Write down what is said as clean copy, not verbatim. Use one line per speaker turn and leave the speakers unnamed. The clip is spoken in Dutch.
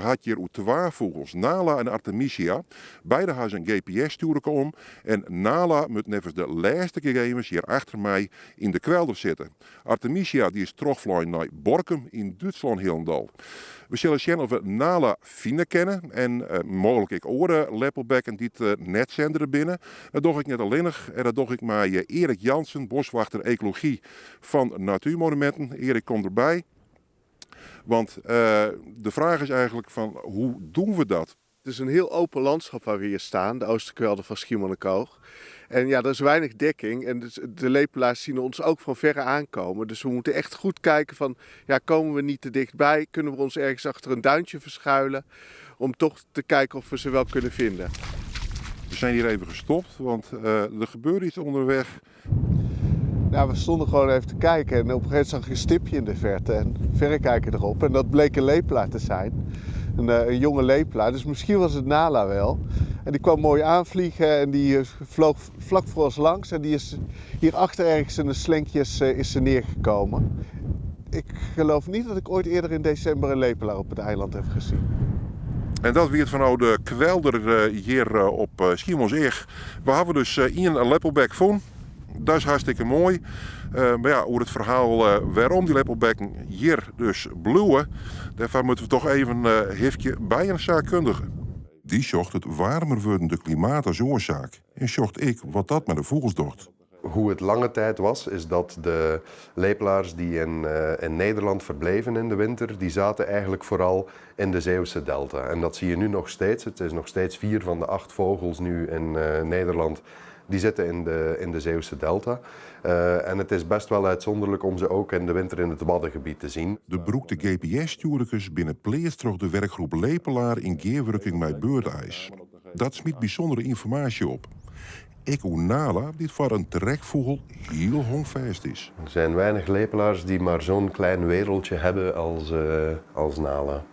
hadden hier twee vogels, Nala en Artemisia. Beide hebben een GPS-stuur om. En Nala moet nevens de laatste gegevens hier achter mij in de kwelder zitten. Artemisia die is terugvlogen naar Borkum in Duitsland Helendal. We zullen zien of we Nala vinden kennen en mogelijk ik oren Leppelbekken die het net zenden binnen. Dat doe ik net alleen nog en dat doe ik met Erik Jansen, boswachter ecologie van Natuurmonumenten. Erik komt erbij. Want de vraag is eigenlijk van hoe doen we dat?
Het is een heel open landschap waar we hier staan, de Oosterkwelder van Schiermonnikoog. En ja, er is weinig dekking en de lepelaars zien ons ook van verre aankomen. Dus we moeten echt goed kijken van, ja, komen we niet te dichtbij? Kunnen we ons ergens achter een duintje verschuilen? Om toch te kijken of we ze wel kunnen vinden.
We zijn hier even gestopt, want er gebeurt iets onderweg.
Nou, we stonden gewoon even te kijken en op een gegeven moment zag ik een stipje in de verte en verrekijker erop. En dat bleek een lepelaar te zijn. Een jonge lepelaar, dus misschien was het Nala wel. En die kwam mooi aanvliegen en die vloog vlak voor ons langs. En die is hierachter ergens in de slenkjes is neergekomen. Ik geloof niet dat ik ooit eerder in december een lepelaar op het eiland heb gezien.
En dat weer van de kwelder hier op Schiermonnikoog. We hebben dus een Leppelbek gevonden. Dat is hartstikke mooi. Maar ja, hoe het verhaal waarom die Leppelbekken hier dus bloeien, daarvan moeten we toch even bij een zaakkundige. Die zocht het warmer wordende klimaat als oorzaak. En zocht ik wat dat met de vogels doet.
Hoe het lange tijd was, is dat de lepelaars die in Nederland verbleven in de winter, die zaten eigenlijk vooral in de Zeeuwse delta. En dat zie je nu nog steeds. Het is nog steeds 4 van de 8 vogels nu in Nederland. Die zitten in de Zeeuwse delta. En het is best wel uitzonderlijk om ze ook in de winter in het Waddengebied te zien.
De beroekte GPS-stuurlijkers binnen pleegstrog de werkgroep Lepelaar in geerwerking met beurdeis. Dat smiet bijzondere informatie op. Ik hoe Nala dit voor een trekvogel heel hongvast is.
Er zijn weinig lepelaars die maar zo'n klein wereldje hebben als Nala.